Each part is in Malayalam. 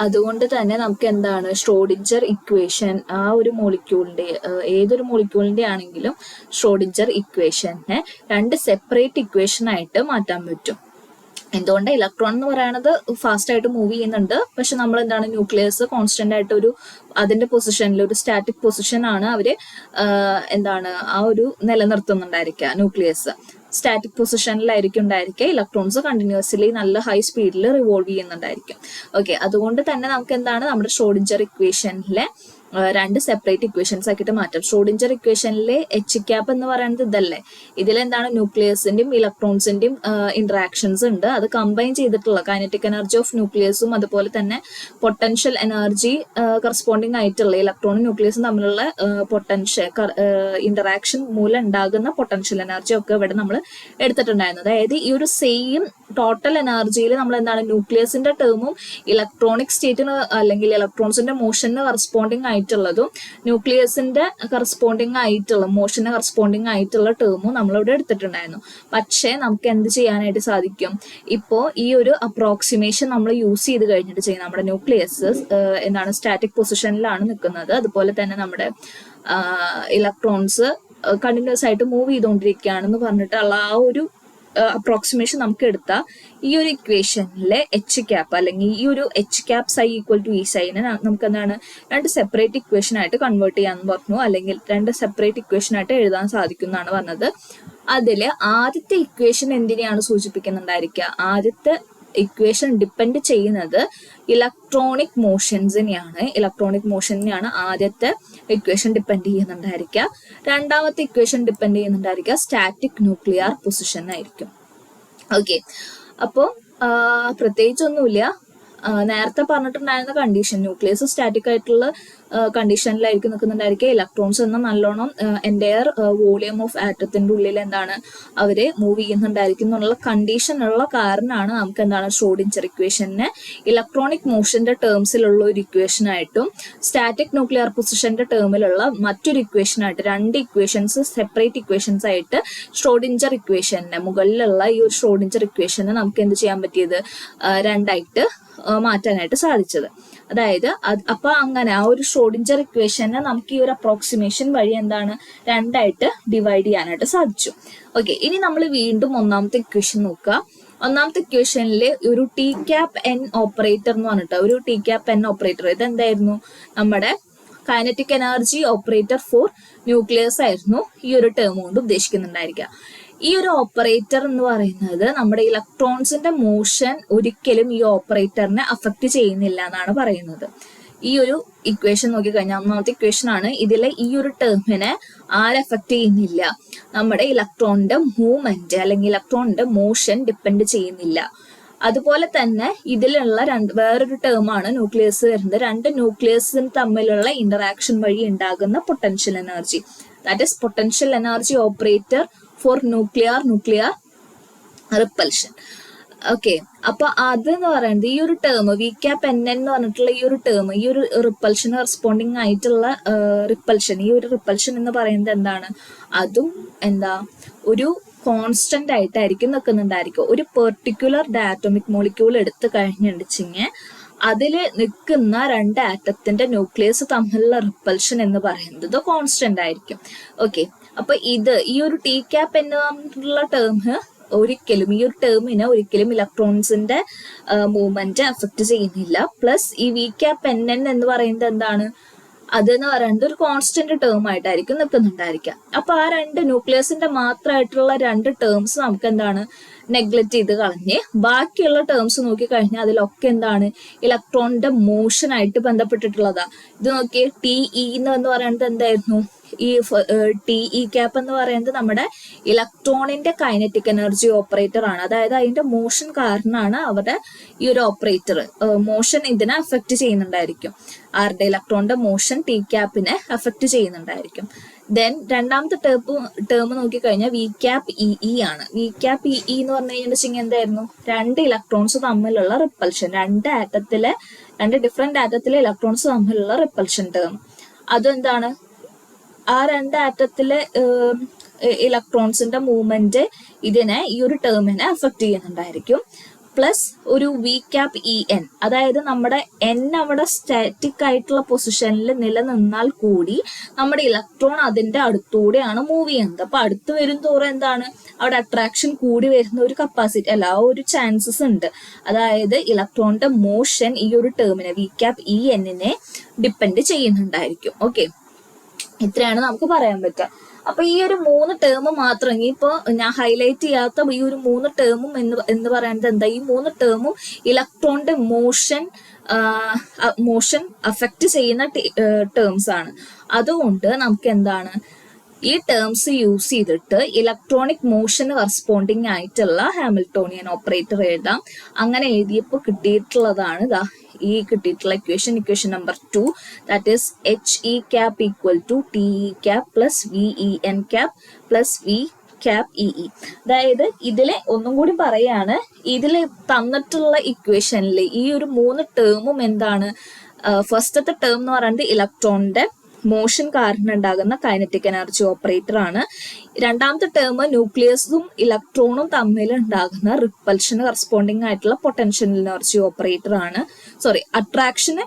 അതുകൊണ്ട് തന്നെ നമുക്ക് എന്താണ് ഷ്രോഡിഞ്ചർ ഇക്വേഷൻ ആ ഒരു മോളിക്യൂളിന്റെ ഏതൊരു മോളിക്യൂളിന്റെ ആണെങ്കിലും ഷ്രോഡിഞ്ചർ ഇക്വേഷനെ രണ്ട് സെപ്പറേറ്റ് ഇക്വേഷൻ ആയിട്ട് മാറ്റാൻ പറ്റും. എന്തുകൊണ്ട് ഇലക്ട്രോൺ എന്ന് പറയുന്നത് ഫാസ്റ്റ് ആയിട്ട് മൂവ് ചെയ്യുന്നുണ്ട്, പക്ഷെ നമ്മൾ എന്താണ് ന്യൂക്ലിയസ് കോൺസ്റ്റന്റ് ആയിട്ട് ഒരു അതിന്റെ പൊസിഷനിൽ ഒരു സ്റ്റാറ്റിക് പൊസിഷൻ ആണ് അവര് എന്താണ് ആ ഒരു നിലനിർത്തുന്നുണ്ടായിരിക്കുക. ന്യൂക്ലിയസ് സ്റ്റാറ്റിക് പൊസിഷനിലായിരിക്കും ഉണ്ടായിരിക്കുക. ഇലക്ട്രോൺസ് കണ്ടിന്യൂസ്ലി നല്ല ഹൈ സ്പീഡിൽ റിവോൾവ് ചെയ്യുന്നുണ്ടായിരിക്കും. ഓക്കെ, അതുകൊണ്ട് തന്നെ നമുക്ക് എന്താണ് നമ്മുടെ ഷ്രോഡിഞ്ചർ ഇക്വേഷനിലെ രണ്ട് സെപ്പറേറ്റ് ഇക്വേഷൻസ് ആക്കിയിട്ട് മാറ്റാം. ഷ്രോഡിഞ്ചർ ഇക്വേഷനിലെ എച്ച് ക്യാപ്പ് എന്ന് പറയുന്നത് ഇതല്ലേ, ഇതിലെന്താണ് ന്യൂക്ലിയസിന്റെയും ഇലക്ട്രോൺസിന്റെയും ഇന്ററാക്ഷൻസ് ഉണ്ട്. അത് കമ്പൈൻ ചെയ്തിട്ടുള്ള കൈനറ്റിക് എനർജി ഓഫ് ന്യൂക്ലിയസും അതുപോലെ തന്നെ പൊട്ടൻഷ്യൽ എനർജി കറസ്പോണ്ടിങ് ആയിട്ടുള്ള ഇലക്ട്രോണും ന്യൂക്ലിയസും തമ്മിലുള്ള പൊട്ടൻഷ്യൽ ഇന്ററാക്ഷൻ മൂലം ഉണ്ടാകുന്ന പൊട്ടൻഷ്യൽ എനർജി ഒക്കെ ഇവിടെ നമ്മൾ എടുത്തിട്ടുണ്ടായിരുന്നു. അതായത് ഈ ഒരു സെയിം ടോട്ടൽ എനർജിയിൽ നമ്മൾ എന്താണ് ന്യൂക്ലിയസിന്റെ ടേമും ഇലക്ട്രോണിക് സ്റ്റേറ്റിന് അല്ലെങ്കിൽ ഇലക്ട്രോൺസിന്റെ മോഷന് കറസ്പോണ്ടിങ് ആയിട്ടുള്ളതും ന്യൂക്ലിയസിന്റെ കറസ്പോണ്ടിങ് ആയിട്ടുള്ള മോഷന് കറസ്പോണ്ടിങ് ആയിട്ടുള്ള ടേമും നമ്മളിവിടെ എടുത്തിട്ടുണ്ടായിരുന്നു. പക്ഷേ നമുക്ക് എന്ത് ചെയ്യാനായിട്ട് സാധിക്കും? ഇപ്പോ ഈ ഒരു അപ്രോക്സിമേഷൻ നമ്മൾ യൂസ് ചെയ്ത് കഴിഞ്ഞിട്ട് ചെയ്യും. നമ്മുടെ ന്യൂക്ലിയസ് എന്താണ് സ്റ്റാറ്റിക് പൊസിഷനിലാണ് നിൽക്കുന്നത്, അതുപോലെ തന്നെ നമ്മുടെ ഇലക്ട്രോൺസ് കണ്ടിന്യൂസ് ആയിട്ട് മൂവ് ചെയ്തുകൊണ്ടിരിക്കുകയാണെന്ന് പറഞ്ഞിട്ടുള്ള ആ ഒരു അപ്രോക്സിമേഷൻ നമുക്ക് എടുത്താൽ ഈ ഒരു ഇക്വേഷനിലെ എച്ച് ക്യാപ്പ് അല്ലെങ്കിൽ ഈ ഒരു H cap psi equal to E സൈനെ നമുക്ക് എന്താണ് രണ്ട് സെപ്പറേറ്റ് ഇക്വേഷൻ ആയിട്ട് കൺവേർട്ട് ചെയ്യാന്ന് പറഞ്ഞു, അല്ലെങ്കിൽ രണ്ട് സെപ്പറേറ്റ് ഇക്വേഷൻ ആയിട്ട് എഴുതാൻ സാധിക്കും എന്നാണ് പറഞ്ഞത്. അതില് ആദ്യത്തെ ഇക്വേഷൻ എന്തിനെയാണ് സൂചിപ്പിക്കുന്നുണ്ടായിരിക്കുക? ആദ്യത്തെ ഇക്വേഷൻ ഡിപ്പെൻഡ് ചെയ്യുന്നത് ഇലക്ട്രോണിക് മോഷൻസിനെയാണ്. ഇലക്ട്രോണിക് മോഷനെയാണ് ആദ്യത്തെ ഇക്വേഷൻ ഡിപ്പെൻഡ് ചെയ്യുന്നുണ്ടായിരിക്കുക. രണ്ടാമത്തെ ഇക്വേഷൻ ഡിപ്പെൻഡ് ചെയ്യുന്നുണ്ടായിരിക്കുക സ്റ്റാറ്റിക് ന്യൂക്ലിയർ പൊസിഷൻ ആയിരിക്കും. ഓക്കെ, അപ്പോൾ പ്രത്യേകിച്ചൊന്നുമില്ല. നേരത്തെ പറഞ്ഞിട്ടുണ്ടായിരുന്ന കണ്ടീഷൻ ന്യൂക്ലിയസ് സ്റ്റാറ്റിക് ആയിട്ടുള്ള കണ്ടീഷനിലായിരിക്കും നിൽക്കുന്നുണ്ടായിരിക്കുക. ഇലക്ട്രോൺസ് എന്ന നല്ലോണം എൻ്റയർ വോളിയം ഓഫ് ആറ്റത്തിന്റെ ഉള്ളിൽ എന്താണ് അവര് മൂവ് ചെയ്യുന്നുണ്ടായിരിക്കും എന്നുള്ള കണ്ടീഷൻ ഉള്ള കാരണമാണ് നമുക്ക് എന്താണ് ഷ്രോഡിഞ്ചർ ഇക്വേഷനെ ഇലക്ട്രോണിക് മോഷന്റെ ടേംസിലുള്ള ഒരു ഇക്വേഷൻ ആയിട്ടും സ്റ്റാറ്റിക് ന്യൂക്ലിയർ പൊസിഷന്റെ ടേമിലുള്ള മറ്റൊരു ഇക്വേഷൻ ആയിട്ട് രണ്ട് ഇക്വേഷൻസ് സെപ്പറേറ്റ് ഇക്വേഷൻസ് ആയിട്ട് ഷ്രോഡിഞ്ചർ ഇക്വേഷനെ മുകളിലുള്ള ഈ ഒരു ഷ്രോഡിഞ്ചർ ഇക്വേഷനെ നമുക്ക് എന്ത് ചെയ്യാൻ പറ്റിയത്? രണ്ടായിട്ട് മാറ്റാനായിട്ട് സാധിച്ചത്. അതായത് അപ്പൊ അങ്ങനെ ആ ഒരു ഷ്രോഡിഞ്ചർ ഇക്വേഷനെ നമുക്ക് ഈ ഒരു അപ്രോക്സിമേഷൻ വഴി എന്താണ് രണ്ടായിട്ട് ഡിവൈഡ് ചെയ്യാനായിട്ട് സാധിച്ചു. ഓക്കെ, ഇനി നമ്മൾ വീണ്ടും ഒന്നാമത്തെ ഇക്വേഷൻ നോക്കുക. ഒന്നാമത്തെ ഇക്വേഷനിൽ ഒരു ടി ക്യാപ്പ് എൻ ഓപ്പറേറ്റർ എന്ന് പറഞ്ഞിട്ട് ഒരു ടി ക്യാപ്പ് എൻ ഓപ്പറേറ്റർ ഇതെന്തായിരുന്നു? നമ്മുടെ kinetic energy operator for nucleus ആയിരുന്നു ഈ ഒരു ടേം കൊണ്ട് ഉദ്ദേശിക്കുന്നുണ്ടായിരിക്കുക. ഈ ഒരു ഓപ്പറേറ്റർ എന്ന് പറയുന്നത് നമ്മുടെ ഇലക്ട്രോൺസിന്റെ മോഷൻ ഒരിക്കലും ഈ ഓപ്പറേറ്ററിനെ അഫക്റ്റ് ചെയ്യുന്നില്ല എന്നാണ് പറയുന്നത്. ഈ ഒരു ഇക്വേഷൻ നോക്കിക്കഴിഞ്ഞാൽ ഒന്നാമത്തെ ഇക്വേഷൻ ആണ്. ഇതിലെ ഈ ഒരു ടേമിനെ എഫക്ട് ചെയ്യുന്നില്ല. നമ്മുടെ ഇലക്ട്രോണിന്റെ മൂവ്മെന്റ് അല്ലെങ്കിൽ ഇലക്ട്രോണിന്റെ മോഷൻ ഡിപ്പെൻഡ് ചെയ്യുന്നില്ല. അതുപോലെ തന്നെ ഇതിലുള്ള വേറൊരു ടേമാണ് ന്യൂക്ലിയസ് വരുന്നത്. രണ്ട് ന്യൂക്ലിയസും തമ്മിലുള്ള ഇന്ററാക്ഷൻ വഴി ഉണ്ടാകുന്ന potential energy, that is potential energy operator for nuclear repulsion. Okay, അപ്പൊ അതെന്ന് പറയുന്നത് ഈ ഒരു ടേം വി ക്യാപ്പ് എൻ എന്ന് പറഞ്ഞിട്ടുള്ള ഈ ഒരു ടേം ഈ ഒരു റിപ്പൽഷന് റെസ്പോണ്ടിങ് ആയിട്ടുള്ള റിപ്പൽഷൻ, ഈ ഒരു റിപ്പൽഷൻ എന്ന് പറയുന്നത് എന്താണ്? അതും എന്താ ഒരു കോൺസ്റ്റന്റ് ആയിട്ടായിരിക്കും നിൽക്കുന്നുണ്ടായിരിക്കും. ഒരു പെർട്ടിക്കുലർ ഡയാറ്റോമിക് മോളിക്യൂൾ എടുത്തു കഴിഞ്ഞിട്ടുണ്ടെങ്കിൽ അതിൽ നിൽക്കുന്ന രണ്ട് ആറ്റത്തിന്റെ ന്യൂക്ലിയസ് തമ്മിലുള്ള റിപ്പൽഷൻ എന്ന് പറയുന്നത് കോൺസ്റ്റന്റ് ആയിരിക്കും. ഓക്കെ, അപ്പൊ ഈ ഒരു ടി ക്യാപ്പ് എന്നുള്ള ടേം ഒരിക്കലും ഈ ഒരു ടേമിന് ഒരിക്കലും ഇലക്ട്രോൺസിന്റെ മൂവ്മെന്റ് അഫക്ട് ചെയ്യുന്നില്ല. പ്ലസ് ഈ വി ക്യാപ്പ് എൻ എൻ എന്ന് പറയുന്നത് എന്താണ്? അതെന്ന് പറയുന്നത് ഒരു കോൺസ്റ്റന്റ് ടേം ആയിട്ടായിരിക്കും നിൽക്കുന്നുണ്ടായിരിക്കുക. അപ്പൊ ആ രണ്ട് ന്യൂക്ലിയസിന്റെ മാത്രമായിട്ടുള്ള രണ്ട് ടേംസ് നമുക്ക് എന്താണ് നെഗ്ലക്ട് ചെയ്ത് കളഞ്ഞ് ബാക്കിയുള്ള ടേംസ് നോക്കി കഴിഞ്ഞാൽ അതിലൊക്കെ എന്താണ് ഇലക്ട്രോണിന്റെ മോഷൻ ആയിട്ട് ബന്ധപ്പെട്ടിട്ടുള്ളതാ. ഇത് നോക്കി ടി ഇ എന്ന് പറയുന്നത് എന്തായിരുന്നു? ഈ ടി ഇ ക്യാപ്പ് എന്ന് പറയുന്നത് നമ്മുടെ ഇലക്ട്രോണിന്റെ കൈനറ്റിക് എനർജി ഓപ്പറേറ്റർ ആണ്. അതായത് അതിന്റെ മോഷൻ കാരണമാണ് അവരുടെ ഈ ഒരു ഓപ്പറേറ്റർ മോഷൻ ഇതിനെ അഫക്ട് ചെയ്യുന്നുണ്ടായിരിക്കും. ആരുടെ ഇലക്ട്രോണിന്റെ മോഷൻ ടി ക്യാപ്പിനെ അഫക്ട് ചെയ്യുന്നുണ്ടായിരിക്കും. ദെൻ രണ്ടാമത്തെ ടേം നോക്കിക്കഴിഞ്ഞാൽ വി ക്യാപ്പ് ഇ ആണ്. വി ക്യാപ്പ് ഇ എന്ന് പറഞ്ഞു കഴിഞ്ഞിട്ടുണ്ടെങ്കിൽ എന്തായിരുന്നു? രണ്ട് ഇലക്ട്രോൺസ് തമ്മിലുള്ള റിപ്പൽഷൻ, രണ്ട് ഡിഫറെന്റ് ആറ്റത്തിലെ ഇലക്ട്രോൺസ് തമ്മിലുള്ള റിപ്പൽഷൻ ടേം. അതെന്താണ്? ആ രണ്ട് ആറ്റത്തിലെ ഇലക്ട്രോൺസിന്റെ മൂവ്മെന്റ് ഇതിനെ ഈ ഒരു ടേമിനെ അഫക്ട് ചെയ്യുന്നുണ്ടായിരിക്കും. പ്ലസ് ഒരു വി ക്യാപ് ഇ എൻ, അതായത് നമ്മുടെ എൻ അവിടെ സ്റ്റാറ്റിക് ആയിട്ടുള്ള പൊസിഷനിൽ നിലനിന്നാൽ കൂടി നമ്മുടെ ഇലക്ട്രോൺ അതിന്റെ അടുത്തൂടെയാണ് മൂവ് ചെയ്യുന്നത്. അപ്പൊ അടുത്ത് വരും തോറും എന്താണ് അവിടെ അട്രാക്ഷൻ കൂടി വരുന്ന ഒരു കപ്പാസിറ്റി അല്ല ഒരു ചാൻസസ് ഉണ്ട്. അതായത് ഇലക്ട്രോണിന്റെ മോഷൻ ഈ ഒരു ടേമിനെ വി ക്യാപ് ഇ എന്നിനെ ഡിപ്പെൻഡ് ചെയ്യുന്നുണ്ടായിരിക്കും. ഓക്കെ, ഇത്രയാണ് നമുക്ക് പറയാൻ പറ്റുക. അപ്പൊ ഈ ഒരു 3 ടേം മാത്രം ഇപ്പൊ ഞാൻ ഹൈലൈറ്റ് ചെയ്യാത്ത ഈ ഒരു 3 ടേമും എന്ന് പറയുന്നത് എന്താ, ഈ 3 ടേമും ഇലക്ട്രോണിന്റെ മോഷൻ അഫക്റ്റ് ചെയ്യുന്ന ടേംസ് ആണ്. അതുകൊണ്ട് നമുക്ക് എന്താണ് ഈ ടേംസ് യൂസ് ചെയ്തിട്ട് ഇലക്ട്രോണിക് മോഷൻ കറസ്പോണ്ടിങ് ആയിട്ടുള്ള ഹാമിൽട്ടോണിയൻ ഓപ്പറേറ്റർ എഴുതാം. അങ്ങനെ എഴുതിയപ്പോൾ കിട്ടിയിട്ടുള്ളതാണ് ഈ കിട്ടിയിട്ടുള്ള equation number 2, that is HE cap equal to TE cap plus VEN cap plus V cap EE. അതായത് ഇതിലെ ഒന്നും കൂടി പറയാണ്, ഇതിൽ തന്നിട്ടുള്ള ഇക്വേഷനിൽ ഈ ഒരു 3 ടേമും എന്താണ്, ഫസ്റ്റത്തെ ടേം എന്ന് പറയുന്നത് ഇലക്ട്രോണിന്റെ മോഷൻ കാരണം ഉണ്ടാകുന്ന കൈനറ്റിക് എനർജി ഓപ്പറേറ്റർ ആണ്. രണ്ടാമത്തെ ടേം ന്യൂക്ലിയസും ഇലക്ട്രോണും തമ്മിൽ ഉണ്ടാകുന്ന റിപ്പൽഷന് കറസ്പോണ്ടിങ് ആയിട്ടുള്ള പൊട്ടൻഷ്യൽ എനർജി ഓപ്പറേറ്റർ ആണ്. അട്രാക്ഷന്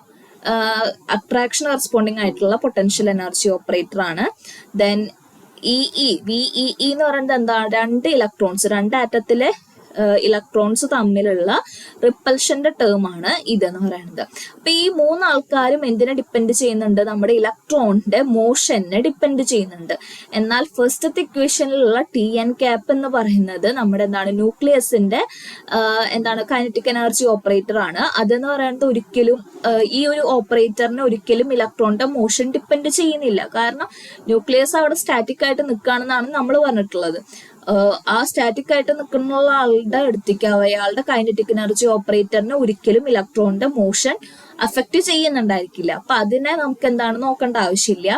കറസ്പോണ്ടിങ് ആയിട്ടുള്ള പൊട്ടൻഷ്യൽ എനർജി ഓപ്പറേറ്റർ ആണ്. ദെൻ VEE എന്ന് പറയുന്നത് എന്താണ്, രണ്ട് ആറ്റത്തിലെ ഇലക്ട്രോൺസ് തമ്മിലുള്ള റിപ്പൽഷന്റെ ടേം ആണ് ഇതെന്ന് പറയുന്നത്. അപ്പൊ ഈ 3 ആൾക്കാരും എന്തിനെ ഡിപ്പെൻഡ് ചെയ്യുന്നുണ്ട്, നമ്മുടെ ഇലക്ട്രോണിന്റെ മോഷനെ ഡിപ്പെൻഡ് ചെയ്യുന്നുണ്ട്. എന്നാൽ ഫസ്റ്റത്തെ ഇക്വേഷനിലുള്ള TN ക്യാപ്പ് എന്ന് പറയുന്നത് നമ്മുടെ എന്താണ് ന്യൂക്ലിയസിന്റെ കൈനറ്റിക് എനർജി ഓപ്പറേറ്റർ ആണ്. അതെന്ന് പറയുന്നത് ഒരിക്കലും ഈ ഒരു ഓപ്പറേറ്ററിന് ഒരിക്കലും ഇലക്ട്രോണിന്റെ മോഷൻ ഡിപ്പെൻഡ് ചെയ്യുന്നില്ല. കാരണം ന്യൂക്ലിയസ് അവിടെ സ്റ്റാറ്റിക് ആയിട്ട് നിൽക്കുകയാണെന്നാണ് നമ്മൾ പറഞ്ഞിട്ടുള്ളത്. ആ സ്റ്റാറ്റിക് ആയിട്ട് നിൽക്കുന്ന ആളുടെ അടുത്തേക്ക് അയാളുടെ കൈനറ്റിക് എനർജി ഓപ്പറേറ്ററിന് ഒരിക്കലും ഇലക്ട്രോണിന്റെ മോഷൻ അഫക്റ്റ് ചെയ്യുന്നുണ്ടായിരിക്കില്ല. അപ്പൊ അതിനെ നമുക്ക് എന്താണ് നോക്കേണ്ട ആവശ്യമില്ല.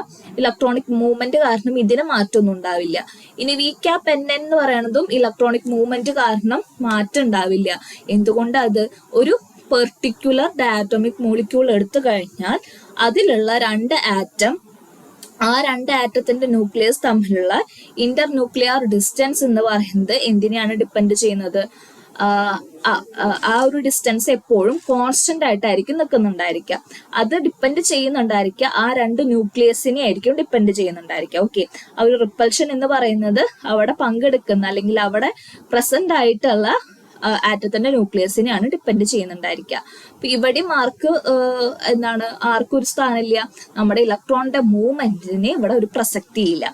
ഇലക്ട്രോണിക് മൂവ്മെന്റ് കാരണം ഇതിന് മാറ്റമൊന്നും ഉണ്ടാവില്ല. ഇനി വി ക്യാപ് എൻ എന്ന് പറയുന്നതും ഇലക്ട്രോണിക് മൂവ്മെന്റ് കാരണം മാറ്റം ഉണ്ടാവില്ല. എന്തുകൊണ്ട്, അത് ഒരു പെർട്ടിക്കുലർ ഡയാറ്റോമിക് മോളിക്യൂൾ എടുത്തു കഴിഞ്ഞാൽ അതിലുള്ള 2 ആറ്റം ആ 2 ആറ്റത്തിന്റെ ന്യൂക്ലിയസ് തമ്മിലുള്ള ഇന്റർ ന്യൂക്ലിയർ ഡിസ്റ്റൻസ് എന്ന് പറയുന്നത് എന്തിനെയാണ് ഡിപ്പെൻഡ് ചെയ്യുന്നത്, ആ ഒരു ഡിസ്റ്റൻസ് എപ്പോഴും കോൺസ്റ്റന്റ് ആയിട്ടായിരിക്കും നിൽക്കുന്നുണ്ടായിരിക്കുക. അത് ഡിപ്പെൻഡ് ചെയ്യുന്നുണ്ടായിരിക്കുക ആ 2 ന്യൂക്ലിയസിനെ ആയിരിക്കും ഡിപ്പെൻഡ് ചെയ്യുന്നുണ്ടായിരിക്കുക. ഓക്കെ, ആ ഒരു റിപ്പൽഷൻ എന്ന് പറയുന്നത് അവിടെ പങ്കെടുക്കുന്ന അല്ലെങ്കിൽ അവിടെ പ്രസന്റ് ആയിട്ടുള്ള ആറ്റത്തിന്റെ ന്യൂക്ലിയസിനെയാണ് ഡിപ്പെൻഡ് ചെയ്യുന്നുണ്ടായിരിക്കുക. അപ്പൊ ഇവിടെ ആർക്കും ഒരു സ്ഥാനമില്ല, നമ്മുടെ ഇലക്ട്രോണിന്റെ മൂവ്മെന്റിന് ഇവിടെ ഒരു പ്രസക്തിയില്ല.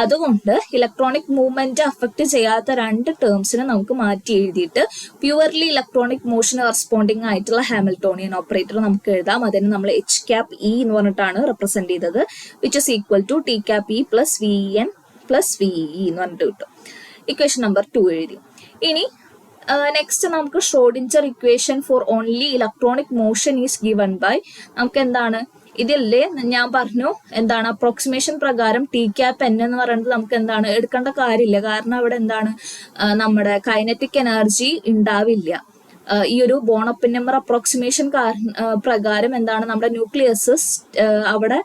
അതുകൊണ്ട് ഇലക്ട്രോണിക് മൂവ്മെന്റ് അഫക്ട് ചെയ്യാത്ത 2 ടേംസിനെ നമുക്ക് മാറ്റി എഴുതിയിട്ട് പ്യുവർലി ഇലക്ട്രോണിക് മോഷൻ കറസ്പോണ്ടിങ് ആയിട്ടുള്ള ഹാമിൽട്ടോണിയൻ ഓപ്പറേറ്റർ നമുക്ക് എഴുതാം. അതിന് നമ്മൾ H cap E എന്ന് പറഞ്ഞിട്ടാണ് റെപ്രസെന്റ് ചെയ്തത്, which is equal to T cap E plus VEN plus VEE എന്ന് പറഞ്ഞിട്ട് കിട്ടും. ഇക്വേഷൻ നമ്പർ 2 എഴുതി. ഇനി നെക്സ്റ്റ് നമുക്ക് Schrodinger equation for only electronic motion is given by, നമുക്ക് എന്താണ് ഇതില്ലേ ഞാൻ പറഞ്ഞു അപ്രോക്സിമേഷൻ പ്രകാരം T cap N എന്ന് പറയുന്നത് നമുക്ക് എടുക്കേണ്ട കാര്യമില്ല. കാരണം അവിടെ നമ്മുടെ കൈനറ്റിക് എനർജി ഉണ്ടാവില്ല. ഈ ഒരു ബോൺ-ഒപ്പൻഹൈമർ അപ്രോക്സിമേഷൻ പ്രകാരം നമ്മുടെ ന്യൂക്ലിയസ് അവിടെ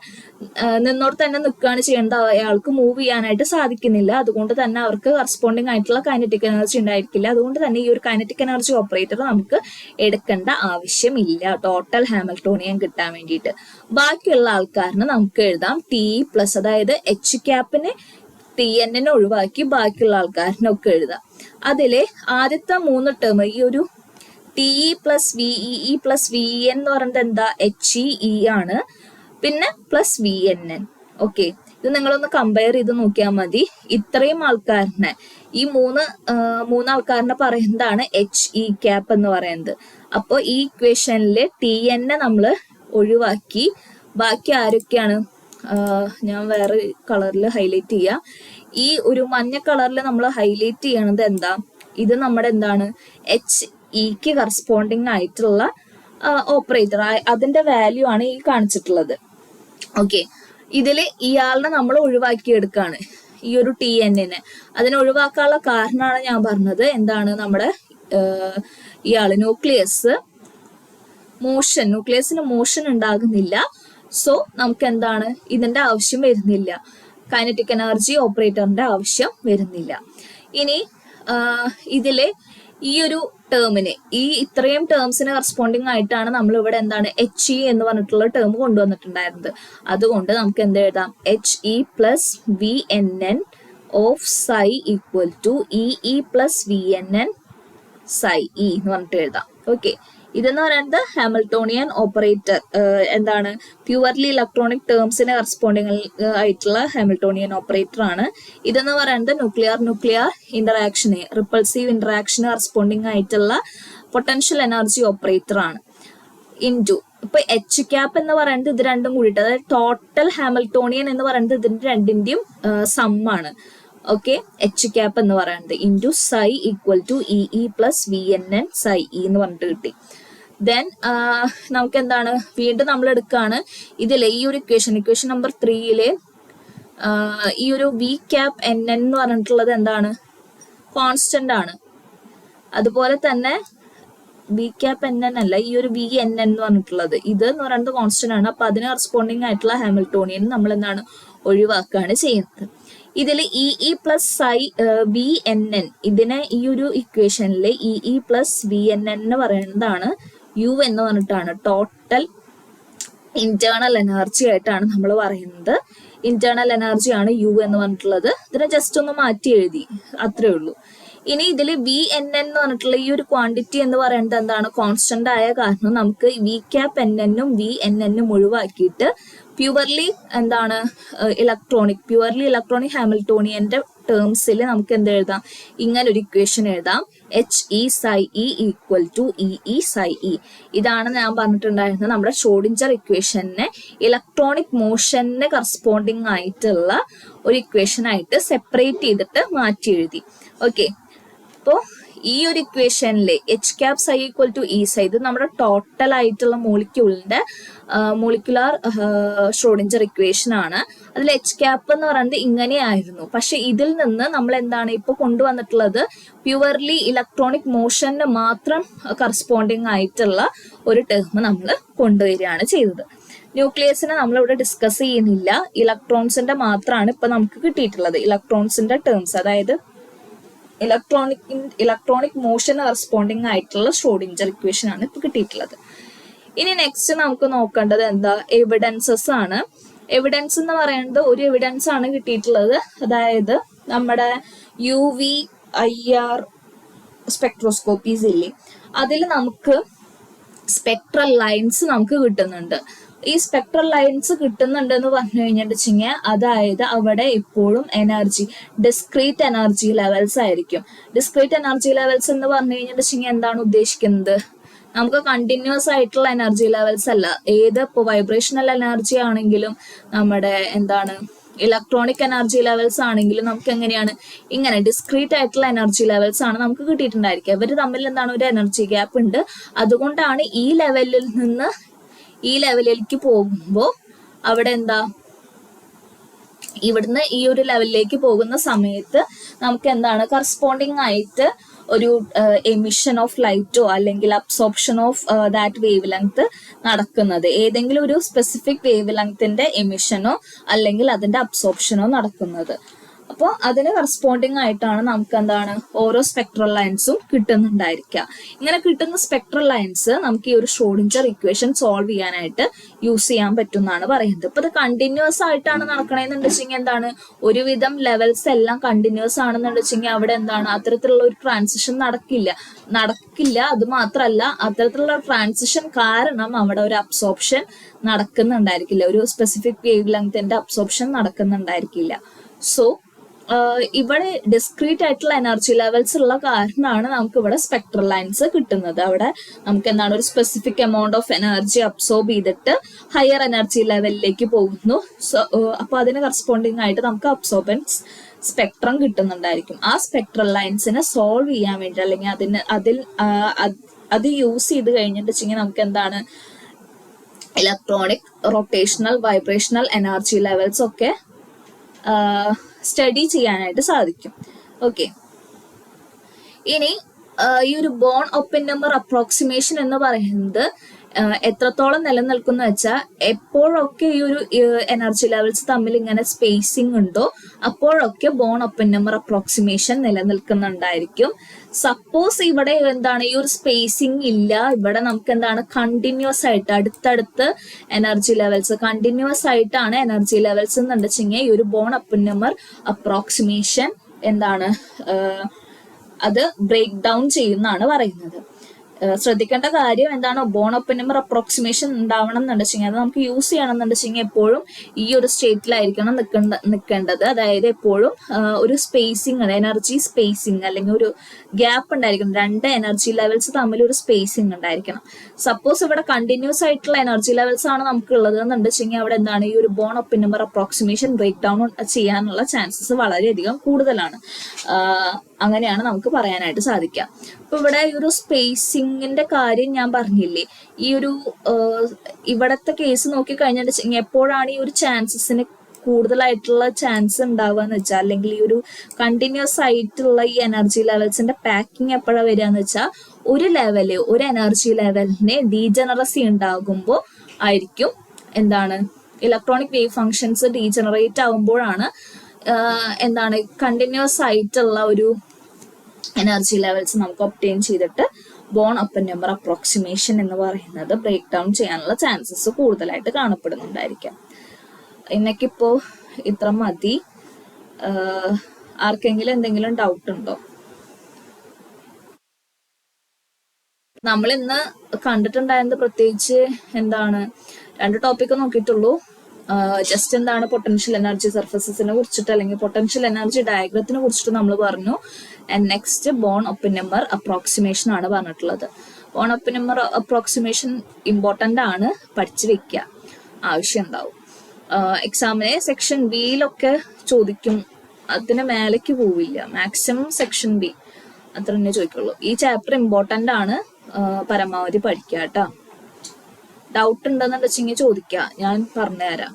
നിന്നോട് തന്നെ നിൽക്കുകയാണ് ചെയ്യേണ്ടത്, അയാൾക്ക് മൂവ് ചെയ്യാനായിട്ട് സാധിക്കുന്നില്ല. അതുകൊണ്ട് തന്നെ അവർക്ക് കറസ്പോണ്ടിങ് ആയിട്ടുള്ള കൈനറ്റിക് എനർജി ഉണ്ടായിരിക്കില്ല. അതുകൊണ്ട് തന്നെ ഈ ഒരു കൈനറ്റിക് എനർജി ഓപ്പറേറ്റർ നമുക്ക് എടുക്കേണ്ട ആവശ്യമില്ല ടോട്ടൽ ഹാമിൽട്ടോണിയൻ കിട്ടാൻ വേണ്ടിയിട്ട്. ബാക്കിയുള്ള ആൾക്കാരിന് നമുക്ക് എഴുതാം TE പ്ലസ്, അതായത് H ക്യാപ്പിന് TN ഒഴിവാക്കി ബാക്കിയുള്ള ആൾക്കാരിനൊക്കെ എഴുതാം. അതിലെ ആദ്യത്തെ 3 ടേം ഈ ഒരു TE plus VEE plus VEN എന്ന് പറയുന്നത് HEE ആണ്, പിന്നെ പ്ലസ് VNN. ഓക്കെ, ഇത് നിങ്ങളൊന്ന് കമ്പയർ ചെയ്ത് നോക്കിയാൽ മതി. ഇത്രയും ആൾക്കാരനെ ഈ മൂന്ന് ആൾക്കാരനെ പറയുന്നതാണ് HE ക്യാപ്പ് എന്ന് പറയുന്നത്. അപ്പോൾ ഈ ഇക്വേഷനിലെ TN നമ്മൾ ഒഴിവാക്കി ബാക്കി ആരൊക്കെയാണ്, ഞാൻ വേറെ കളറിൽ ഹൈലൈറ്റ് ചെയ്യാം. ഈ ഒരു മഞ്ഞ കളറിൽ നമ്മൾ ഹൈലൈറ്റ് ചെയ്യണത് ഇത് നമ്മുടെ HEക്ക് കറസ്പോണ്ടിങ് ആയിട്ടുള്ള ഓപ്പറേറ്റർ, അതിന്റെ വാല്യൂ ആണ് ഈ കാണിച്ചിട്ടുള്ളത്. ഓക്കെ, ഇതില് ഇയാളിനെ നമ്മൾ ഒഴിവാക്കിയെടുക്കാണ്, ഈ ഒരു TNനെ. അതിനെ ഒഴിവാക്കാനുള്ള കാരണമാണ് ഞാൻ പറഞ്ഞത്. നമ്മുടെ ഇയാള് ന്യൂക്ലിയസിന് മോഷൻ ഉണ്ടാകുന്നില്ല. സോ നമുക്ക് ഇതിന്റെ ആവശ്യം വരുന്നില്ല, കൈനറ്റിക് എനർജി ഓപ്പറേറ്ററിന്റെ ആവശ്യം വരുന്നില്ല. ഇനി ഇതിലെ ഈ ഒരു ടേമിന് ഈ ഇത്രയും ടേംസിന് കറസ്പോണ്ടിങ് ആയിട്ടാണ് നമ്മൾ ഇവിടെ എന്താണ് HE എന്ന് പറഞ്ഞിട്ടുള്ള ടേം കൊണ്ടുവന്നിട്ടുണ്ടായിരുന്നത്. അതുകൊണ്ട് നമുക്ക് എന്ത് എഴുതാം, HE plus VNN of psi equal to EE plus VNN psi E എന്ന് പറഞ്ഞിട്ട് എഴുതാം. ഓക്കെ, ഇതെന്ന് പറയുന്നത് ഹാമിൽട്ടോണിയൻ ഓപ്പറേറ്റർ, എന്താണ് പ്യുവർലി ഇലക്ട്രോണിക് ടേംസിന് കറസ്പോണ്ടിങ് ആയിട്ടുള്ള ഹാമിൽട്ടോണിയൻ ഓപ്പറേറ്റർ ആണ്. ഇതെന്ന് പറയുന്നത് ന്യൂക്ലിയർ ഇന്ററാക്ഷന്, റിപ്പൾസീവ് ഇന്ററാക്ഷന് കറസ്പോണ്ടിങ് ആയിട്ടുള്ള പൊട്ടൻഷ്യൽ എനർജി ഓപ്പറേറ്റർ ആണ്. ഇൻറ്റു ഇപ്പൊ H ക്യാപ്പ് എന്ന് പറയുന്നത് ഇത് രണ്ടും കൂടിയിട്ട്, അതായത് ടോട്ടൽ ഹാമിൽട്ടോണിയൻ എന്ന് പറയുന്നത് ഇതിന്റെ രണ്ടിന്റെയും സമ്മാണ്. ഓക്കെ, H ക്യാപ്പ് എന്ന് പറയുന്നത് into psi equal to EE plus VNN psi E എന്ന് പറഞ്ഞിട്ട് കിട്ടി. ദെൻ നമുക്ക് എന്താണ് വീണ്ടും നമ്മൾ എടുക്കുകയാണ് ഇതിലെ ഈ ഒരു ഇക്വേഷൻ നമ്പർ 3 ഈ ഒരു V ക്യാപ്പ് NN എന്ന് പറഞ്ഞിട്ടുള്ളത് എന്താണ്, കോൺസ്റ്റന്റ് ആണ്. അതുപോലെ തന്നെ V ക്യാപ്പ് NN അല്ല, ഈ ഒരു VNN എന്ന് പറഞ്ഞിട്ടുള്ളത് ഇത് എന്ന് പറയുന്നത് കോൺസ്റ്റന്റ് ആണ്. അപ്പൊ അതിന് കറസ്പോണ്ടിങ് ആയിട്ടുള്ള ഹാമിൽട്ടോണിയൻ നമ്മൾ എന്താണ് ഒഴിവാക്കുകയാണ് ചെയ്യുന്നത്. ഇതിൽ EE പ്ലസ് VNN, ഇതിനെ ഈ ഒരു ഇക്വേഷനിലെ EE പ്ലസ് VNN എന്ന് പറയുന്നതാണ് U എന്ന് പറഞ്ഞിട്ടാണ് ടോട്ടൽ ഇന്റേണൽ എനർജി ആയിട്ടാണ് നമ്മൾ പറയുന്നത്. ഇന്റേണൽ എനർജി ആണ് U എന്ന് പറഞ്ഞിട്ടുള്ളത്. ഇതിനെ ജസ്റ്റ് ഒന്ന് മാറ്റി എഴുതി, അത്രേ ഉള്ളൂ. ഇനി ഇതിൽ VNN എന്ന് പറഞ്ഞിട്ടുള്ള ഈ ഒരു ക്വാണ്ടിറ്റി എന്ന് പറയുന്നത് എന്താണ്, കോൺസ്റ്റന്റ് ആയ കാരണം നമുക്ക് V ക്യാപ്പ് NN ഉം VNN ഉം ഒഴിവാക്കിയിട്ട് പ്യുവർലി എന്താണ് പ്യുവർലി ഇലക്ട്രോണിക് ഹാമിൽട്ടോണിയന്റെ ടേംസിൽ നമുക്ക് എന്ത് എഴുതാം, ഇങ്ങനെ ഒരു ഇക്വേഷൻ എഴുതാം, HE psi E equal to EE psi E. ഇതാണ് ഞാൻ പറഞ്ഞിട്ടുണ്ടായിരുന്നത് നമ്മുടെ ഷ്രോഡിഞ്ചർ ഇക്വേഷനെ ഇലക്ട്രോണിക് മോഷന് കറസ്പോണ്ടിങ് ആയിട്ടുള്ള ഒരു ഇക്വേഷൻ ആയിട്ട് സെപ്പറേറ്റ് ചെയ്തിട്ട് മാറ്റി എഴുതി. ഓക്കെ, അപ്പോൾ ഈ ഒരു ഇക്വേഷനിലെ H cap psi equal to E psi, ഇത് നമ്മുടെ ടോട്ടൽ ആയിട്ടുള്ള മോളിക്യൂളിന്റെ മോളിക്കുലാർ ഷ്രോഡിഞ്ചർ ഇക്വേഷൻ ആണ്. അതിൽ H ക്യാപ്പ് എന്ന് പറയുന്നത് ഇങ്ങനെയായിരുന്നു. പക്ഷെ ഇതിൽ നിന്ന് നമ്മൾ എന്താണ് ഇപ്പൊ കൊണ്ടുവന്നിട്ടുള്ളത്, പ്യുവർലി ഇലക്ട്രോണിക് മോഷന് മാത്രം കറസ്പോണ്ടിങ് ആയിട്ടുള്ള ഒരു ടേം നമ്മൾ കൊണ്ടുവരികയാണ് ചെയ്തത്. ന്യൂക്ലിയസിനെ നമ്മളിവിടെ ഡിസ്കസ് ചെയ്യുന്നില്ല, ഇലക്ട്രോൺസിന്റെ മാത്രമാണ് ഇപ്പൊ നമുക്ക് കിട്ടിയിട്ടുള്ളത്. ഇലക്ട്രോൺസിന്റെ ടേംസ്, അതായത് ഇലക്ട്രോണിക് മോഷൻ കറസ്പോണ്ടിങ് ആയിട്ടുള്ള ഷ്രോഡിഞ്ചർ ഇക്വേഷൻ ആണ് ഇപ്പൊ കിട്ടിയിട്ടുള്ളത്. ഇനി നെക്സ്റ്റ് നമുക്ക് നോക്കേണ്ടത് എന്താ, എവിഡൻസസ് ആണ്. എവിഡൻസ് എന്ന് പറയുന്നത് ഒരു എവിഡൻസ് ആണ് കിട്ടിയിട്ടുള്ളത്, അതായത് നമ്മുടെ UV IR സ്പെക്ട്രോസ്കോപ്പീസ് ഇല്ലേ, അതിൽ നമുക്ക് സ്പെക്ട്രൽ ലൈൻസ് നമുക്ക് കിട്ടുന്നുണ്ട്. ഈ സ്പെക്ട്രൽ ലൈൻസ് കിട്ടുന്നുണ്ട് എന്ന് പറഞ്ഞു കഴിഞ്ഞിട്ടുണ്ടെങ്കിൽ അതായത് അവിടെ എപ്പോഴും എനർജി ഡിസ്ക്രീറ്റ് എനർജി ലെവൽസ് ആയിരിക്കും. ഡിസ്ക്രീറ്റ് എനർജി ലെവൽസ് എന്ന് പറഞ്ഞു കഴിഞ്ഞിട്ടുണ്ടെങ്കിൽ എന്താണ് ഉദ്ദേശിക്കുന്നത്, നമുക്ക് കണ്ടിന്യൂസ് ആയിട്ടുള്ള എനർജി ലെവൽസ് അല്ല. ഏത് ഇപ്പോൾ വൈബ്രേഷണൽ എനർജി ആണെങ്കിലും നമ്മുടെ എന്താണ് ഇലക്ട്രോണിക് എനർജി ലെവൽസ് ആണെങ്കിലും നമുക്ക് എങ്ങനെയാണ് ഇങ്ങനെ ഡിസ്ക്രീറ്റ് ആയിട്ടുള്ള എനർജി ലെവൽസ് ആണ് നമുക്ക് കിട്ടിയിട്ടുണ്ടായിരിക്കുക. ഇവർ തമ്മിൽ എന്താണ് ഒരു എനർജി ഗ്യാപ്പ് ഉണ്ട്. അതുകൊണ്ടാണ് ഈ ലെവലിൽ നിന്ന് ഈ ലെവലിലേക്ക് പോകുമ്പോൾ അവിടെ എന്താ, ഇവിടുന്ന് ഈ ഒരു ലെവലിലേക്ക് പോകുന്ന സമയത്ത് നമുക്ക് എന്താണ് കറസ്പോണ്ടിങ് ആയിട്ട് ഒരു എമിഷൻ ഓഫ് ലൈറ്റോ അല്ലെങ്കിൽ absorption of that wave length നടക്കുന്നത്. ഏതെങ്കിലും ഒരു സ്പെസിഫിക് വേവ് ലെങ്ത്തിന്റെ എമിഷനോ അല്ലെങ്കിൽ അതിന്റെ അബ്സോർപ്ഷനോ നടക്കുന്നത്. അപ്പോൾ അതിന് കറസ്പോണ്ടിങ് ആയിട്ടാണ് നമുക്ക് എന്താണ് ഓരോ സ്പെക്ട്രൽ ലൈൻസും കിട്ടുന്നുണ്ടായിരിക്കുക. ഇങ്ങനെ കിട്ടുന്ന സ്പെക്ട്രൽ ലൈൻസ് നമുക്ക് ഈ ഒരു ഷ്രോഡിഞ്ചർ ഇക്വേഷൻ സോൾവ് ചെയ്യാനായിട്ട് യൂസ് ചെയ്യാൻ പറ്റും എന്നാണ് പറയുന്നത്. ഇപ്പൊ ഇത് കണ്ടിന്യൂസ് ആയിട്ടാണ് നടക്കണേന്ന് വെച്ചെങ്കിൽ എന്താണ്, ഒരുവിധം ലെവൽസ് എല്ലാം കണ്ടിന്യൂസ് ആണെന്ന് വെച്ചെങ്കിൽ അവിടെ എന്താണ് അത്തരത്തിലുള്ള ഒരു ട്രാൻസിഷൻ നടക്കില്ല. അത് മാത്രമല്ല, അത്തരത്തിലുള്ള ട്രാൻസിഷൻ കാരണം അവിടെ ഒരു അബ്സോർപ്ഷൻ നടക്കുന്നുണ്ടായിരിക്കില്ല, ഒരു സ്പെസിഫിക് വേവ് ലെങ്ത്തിന്റെ അബ്സോർപ്ഷൻ നടക്കുന്നുണ്ടായിരിക്കില്ല. സോ ഇവിടെ ഡിസ്ക്രീറ്റ് ആയിട്ടുള്ള എനർജി ലെവൽസ് ഉള്ള കാരണമാണ് നമുക്ക് ഇവിടെ സ്പെക്ട്രൽ ലൈൻസ് കിട്ടുന്നത്. അവിടെ നമുക്ക് എന്താണ് ഒരു specific amount of energy absorb ചെയ്തിട്ട് ഹയർ എനർജി ലെവലിലേക്ക് പോകുന്നു. സോ അപ്പൊ അതിന് കറസ്പോണ്ടിങ് ആയിട്ട് നമുക്ക് അബ്സോർബൻസ് സ്പെക്ട്രം കിട്ടുന്നുണ്ടായിരിക്കും. ആ സ്പെക്ട്രൽ ലൈൻസിനെ സോൾവ് ചെയ്യാൻ വേണ്ടി അല്ലെങ്കിൽ അത് യൂസ് ചെയ്ത് കഴിഞ്ഞിട്ടുണ്ടെങ്കിൽ നമുക്ക് എന്താണ് electronic rotational vibrational energy levels ഒക്കെ സ്റ്റഡി ചെയ്യാനായിട്ട് സാധിക്കും. ഓക്കെ, ഇനി ഈ ഒരു ബോൺ ഓപ്പൺ നമ്പർ അപ്രോക്സിമേഷൻ എന്ന് പറയുന്നത് എത്രത്തോളം നിലനിൽക്കുന്ന വെച്ചാൽ എപ്പോഴൊക്കെ ഈ ഒരു എനർജി ലെവൽസ് തമ്മിൽ ഇങ്ങനെ സ്പേസിങ് ഉണ്ടോ അപ്പോഴൊക്കെ bone Oppenheimer approximation നിലനിൽക്കുന്നുണ്ടായിരിക്കും. Suppose ഇവിടെ എന്താണ് ഈ ഒരു സ്പേസിങ് ഇല്ല, ഇവിടെ നമുക്ക് എന്താണ് കണ്ടിന്യൂസ് ആയിട്ട് അടുത്തടുത്ത് എനർജി ലെവൽസ് കണ്ടിന്യൂസ് ആയിട്ടാണ് എനർജി ലെവൽസ് എന്നുണ്ടെച്ചെങ്കിൽ ഈ ഒരു ബോൺ ഒപ്പൻ നമ്പർ അപ്രോക്സിമേഷൻ എന്താണ് അത് ബ്രേക്ക് ഡൗൺ ചെയ്യുന്നതാണ് പറയുന്നത്. ശ്രദ്ധിക്കേണ്ട കാര്യം എന്താണ്, ബോൺ ഒപ്പൻ നമ്പർ അപ്രോക്സിമേഷൻ ഉണ്ടാവണം എന്നുണ്ടെച്ചെങ്കിൽ അത് നമുക്ക് യൂസ് ചെയ്യണം എന്നുണ്ടെച്ചെങ്കിൽ എപ്പോഴും ഈ ഒരു സ്റ്റേറ്റിലായിരിക്കണം നിൽക്കേണ്ടത്. അതായത് എപ്പോഴും ഒരു സ്പേസിങ് എനർജി സ്പേസിങ് അല്ലെങ്കിൽ ഒരു ഗ്യാപ്പ് ഉണ്ടായിരിക്കണം, രണ്ട് എനർജി ലെവൽസ് തമ്മിൽ ഒരു സ്പേസിങ് ഉണ്ടായിരിക്കണം. സപ്പോസ് ഇവിടെ കണ്ടിന്യൂസ് ആയിട്ടുള്ള എനർജി ലെവൽസ് ആണ് നമുക്ക് ഉള്ളത് എന്നുണ്ടെച്ചെങ്കിൽ അവിടെ എന്താണ് ഈ ഒരു Born Oppenheimer approximation break down ചെയ്യാനുള്ള ചാൻസസ് വളരെയധികം കൂടുതലാണ്. അങ്ങനെയാണ് നമുക്ക് പറയാനായിട്ട് സാധിക്കുക. അപ്പൊ ഇവിടെ ഈ ഒരു സ്പേസിങ്ങിന്റെ കാര്യം ഞാൻ പറഞ്ഞില്ലേ, ഈ ഒരു ഇവിടത്തെ കേസ് നോക്കി കഴിഞ്ഞിട്ടുണ്ടെങ്കിൽ എപ്പോഴാണ് ഈ ഒരു ചാൻസസിന് കൂടുതലായിട്ടുള്ള ചാൻസ് ഉണ്ടാവുക എന്ന് വെച്ചാൽ, അല്ലെങ്കിൽ ഈ ഒരു കണ്ടിന്യൂസ് ആയിട്ടുള്ള ഈ എനർജി ലെവൽസിന്റെ പാക്കിങ് എപ്പോഴാണ് വരിക എന്ന് വെച്ചാൽ, ഒരു എനർജി ലെവലിന് ഡീജനറസി ഉണ്ടാകുമ്പോൾ ആയിരിക്കും എന്താണ് ഇലക്ട്രോണിക് വേവ് ഫങ്ഷൻസ് ഡീജനറേറ്റ് ആകുമ്പോഴാണ് എന്താണ് കണ്ടിന്യൂസ് ആയിട്ടുള്ള ഒരു എനർജി ലെവൽസ് നമുക്ക് ഒബ്റ്റെയിൻ ചെയ്തിട്ട് ബോൺ ഒപ്പൻ നമ്പർ അപ്രോക്സിമേഷൻ എന്ന് പറയുന്നത് ബ്രേക്ക് ഡൗൺ ചെയ്യാനുള്ള ചാൻസസ് കൂടുതലായിട്ട് കാണപ്പെടുന്നുണ്ടായിരിക്കാം. ഇന്നൊക്കിപ്പോ ഇത്ര മതി. ആർക്കെങ്കിലും എന്തെങ്കിലും ഡൗട്ട് ഉണ്ടോ? നമ്മൾ ഇന്ന് കണ്ടിട്ടുണ്ടായിരുന്നത് പ്രത്യേകിച്ച് എന്താണ് 2 ടോപ്പിക്ക് നോക്കിയിട്ടുള്ളൂ. ജസ്റ്റ് എന്താണ് പൊട്ടൻഷ്യൽ എനർജി സർഫസസിനെ കുറിച്ചിട്ട് അല്ലെങ്കിൽ പൊട്ടൻഷ്യൽ എനർജി ഡയഗ്രത്തിനെ കുറിച്ചിട്ട് നമ്മൾ പറഞ്ഞു. And next Born Oppenheimer approximation ആണ് പറഞ്ഞിട്ടുള്ളത്. Born Oppenheimer approximation important ആണ്, പഠിച്ചു വെക്കുക, ആവശ്യം ഉണ്ടാവും. എക്സാമിനെ സെക്ഷൻ ബിയിലൊക്കെ ചോദിക്കും, അതിന് മേലേക്ക് പോവില്ല, മാക്സിമം സെക്ഷൻ ബി അത്ര തന്നെ ചോദിക്കുള്ളൂ. ഈ ചാപ്റ്റർ ഇമ്പോർട്ടൻ്റ് ആണ്, പരമാവധി പഠിക്കുക കേട്ടോ. ഡൗട്ട് ഉണ്ടെന്നുണ്ടെച്ചെങ്കിൽ ചോദിക്കുക, ഞാൻ പറഞ്ഞുതരാം.